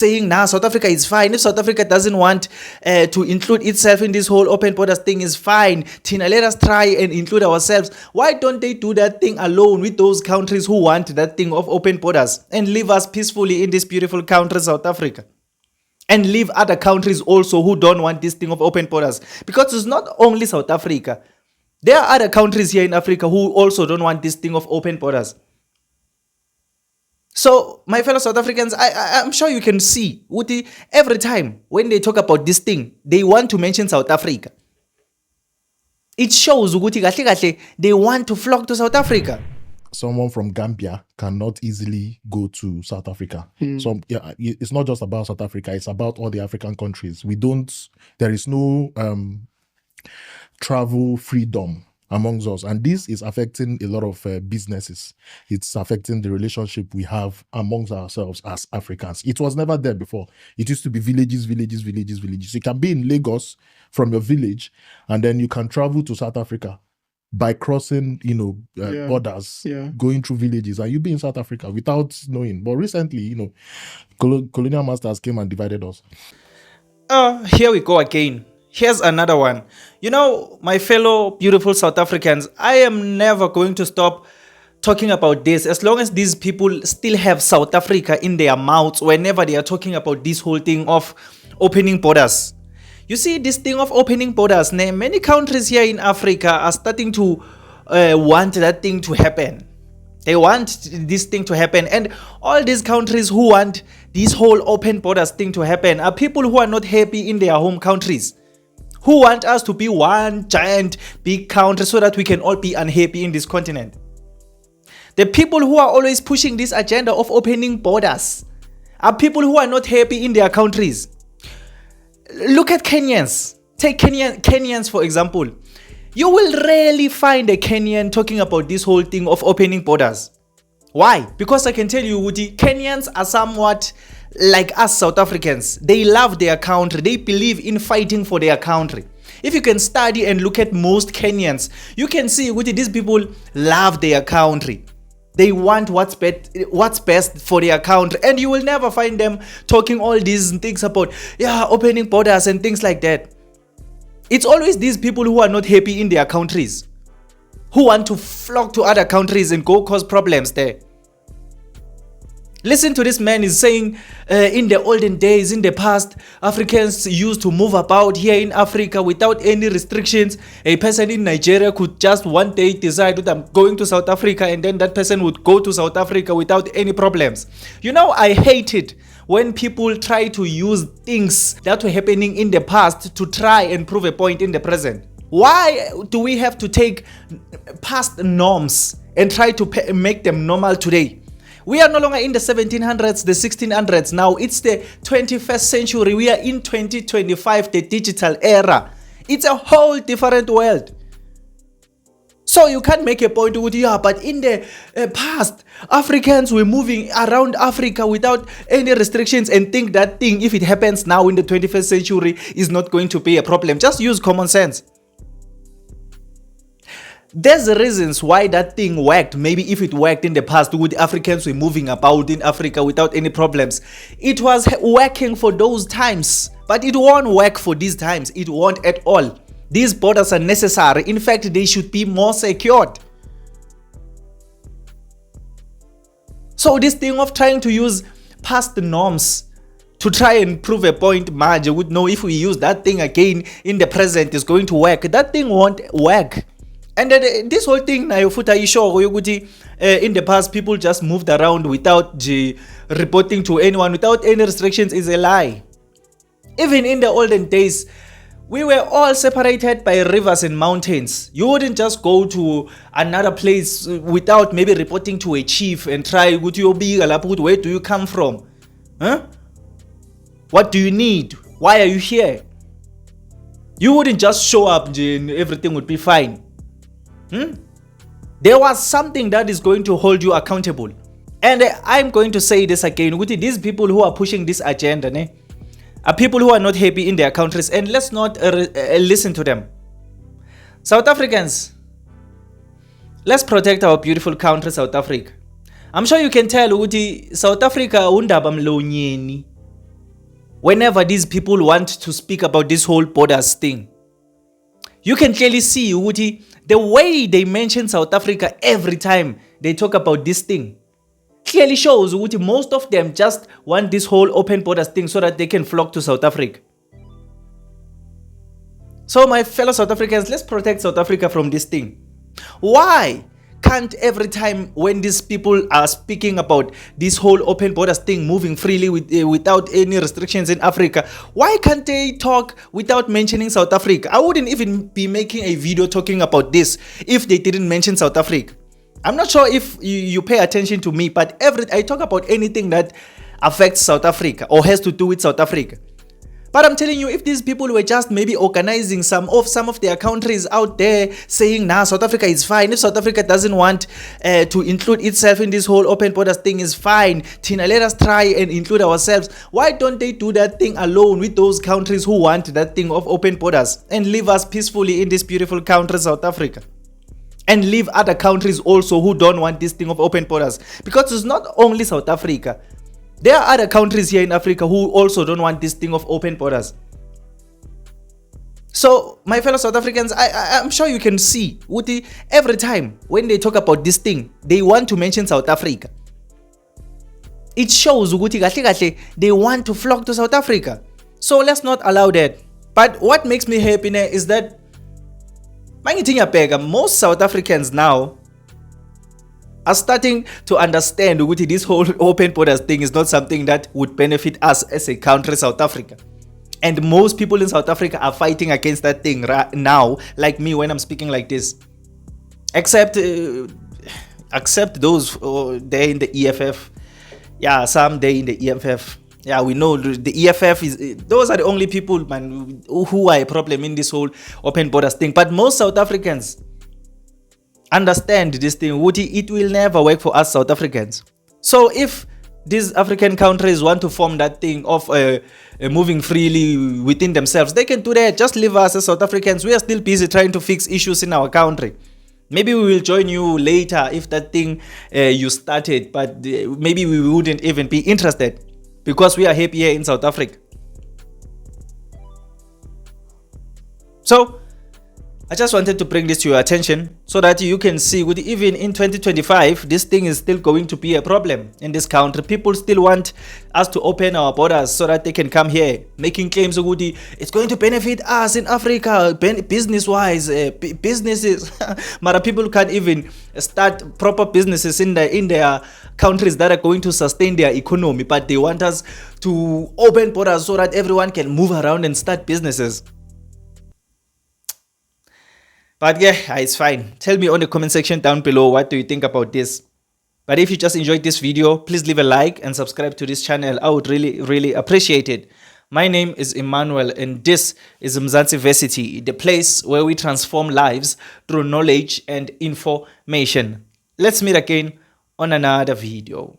saying, nah, South Africa is fine. If South Africa doesn't want to include itself in this whole open borders thing, is fine. Tina, let us try and include ourselves. Why don't they do that thing alone with those countries who want that thing of open borders and leave us peacefully in this beautiful country, South Africa? And leave other countries also who don't want this thing of open borders. Because it's not only South Africa. There are other countries here in Africa who also don't want this thing of open borders. So, my fellow South Africans, I'm sure you can see, Uti, every time when they talk about this thing, they want to mention South Africa. It shows Uti, they want to flock to South Africa. Someone from Gambia cannot easily go to South Africa. So it's not just about South Africa, it's about all the African countries. There is no travel freedom amongst us. And this is affecting a lot of businesses. It's affecting the relationship we have amongst ourselves as Africans. It was never there before. It used to be villages. You can be in Lagos from your village, and then you can travel to South Africa by crossing, borders, going through villages, and you be in South Africa without knowing. But recently, colonial masters came and divided us. Here we go again. Here's another one. My fellow beautiful South Africans, I am never going to stop talking about this as long as these people still have South Africa in their mouths whenever they are talking about this whole thing of opening borders. You see, this thing of opening borders, many countries here in Africa are starting to want that thing to happen. They want this thing to happen. And all these countries who want this whole open borders thing to happen are people who are not happy in their home countries, who want us to be one giant big country so that we can all be unhappy in this continent. The people who are always pushing this agenda of opening borders are people who are not happy in their countries. Look at Kenyans. Take Kenyans for example. You will rarely find a Kenyan talking about this whole thing of opening borders. Why? Because I can tell you, Woody, Kenyans are somewhat like us South Africans. They love their country. They believe in fighting for their country. If you can study and look at most Kenyans, you can see, Woody, these people love their country. They want what's best for their country. And you will never find them talking all these things about, opening borders and things like that. It's always these people who are not happy in their countries, who want to flock to other countries and go cause problems there. Listen to this man is saying, in the olden days, in the past, Africans used to move about here in Africa without any restrictions. A person in Nigeria could just one day decide that I'm going to South Africa, and then that person would go to South Africa without any problems. I hate it when people try to use things that were happening in the past to try and prove a point in the present. Why do we have to take past norms and try to make them normal today? We are no longer in the 1700s, the 1600s now. It's the 21st century. We are in 2025, the digital era. It's a whole different world. So you can't make a point with, but in the past, Africans were moving around Africa without any restrictions and think that thing, if it happens now in the 21st century, is not going to be a problem. Just use common sense. There's reasons why that thing worked. Maybe if it worked in the past, would Africans were moving about in Africa without any problems. It was working for those times, but it won't work for these times. It won't at all. These borders are necessary. In fact, they should be more secured. So this thing of trying to use past norms to try and prove a point, Maja would know if we use that thing again in the present is going to work. That thing won't work. And then this whole thing, in the past, people just moved around without reporting to anyone, without any restrictions, is a lie. Even in the olden days, we were all separated by rivers and mountains. You wouldn't just go to another place without maybe reporting to a chief and try, where do you come from? What do you need? Why are you here? You wouldn't just show up and everything would be fine. There was something that is going to hold you accountable. And I'm going to say this again. These people who are pushing this agenda are people who are not happy in their countries. And let's not listen to them. South Africans, let's protect our beautiful country, South Africa. I'm sure you can tell South Africa undaba mlonyeni. whenever these people want to speak about this whole borders thing. You can clearly see Uti, the way they mention South Africa every time they talk about this thing clearly shows Uti, most of them just want this whole open borders thing so that they can flock to South Africa. So my fellow South Africans, let's protect South Africa from this thing. Why can't every time when these people are speaking about this whole open borders thing, moving freely without any restrictions in Africa, why can't they talk without mentioning South Africa? I wouldn't even be making a video talking about this if they didn't mention South Africa. I'm not sure if you pay attention to me, but I talk about anything that affects South Africa or has to do with South Africa. But I'm telling you, if these people were just maybe organizing some of their countries out there saying, nah, South Africa is fine. If South Africa doesn't want to include itself in this whole open borders thing, is fine. Tina, let us try and include ourselves. Why don't they do that thing alone with those countries who want that thing of open borders and leave us peacefully in this beautiful country, South Africa? And leave other countries also who don't want this thing of open borders. Because it's not only South Africa. There are other countries here in Africa who also don't want this thing of open borders. So, my fellow South Africans, I'm sure you can see, Uti, every time when they talk about this thing, they want to mention South Africa. It shows Uti, they want to flock to South Africa. So, let's not allow that. But what makes me happy now is that most South Africans now are starting to understand that this whole open borders thing is not something that would benefit us as a country, South Africa. And most people in South Africa are fighting against that thing right now, like me when I'm speaking like this. Except those there in the EFF. Yeah, some there in the EFF. Yeah, we know the EFF those are the only people, man, who are a problem in this whole open borders thing. But most South Africans understand this thing, it will never work for us South Africans. So if these African countries want to form that thing of moving freely within themselves, they can do that. Just leave us as South Africans. We are still busy trying to fix issues in our country. Maybe we will join you later if that thing you started, but maybe we wouldn't even be interested because we are happy here in South Africa. So I just wanted to bring this to your attention so that you can see even in 2025, this thing is still going to be a problem in this country. People still want us to open our borders so that they can come here, making claims it's going to benefit us in Africa, business-wise, businesses. But people can't even start proper businesses in their countries that are going to sustain their economy, but they want us to open borders so that everyone can move around and start businesses. But yeah, it's fine. Tell me on the comment section down below, what do you think about this? But if you just enjoyed this video, please leave a like and subscribe to this channel. I would really appreciate it. My name is Emmanuel and this is Mzansi Versity, the place where we transform lives through knowledge and information. Let's meet again on another video.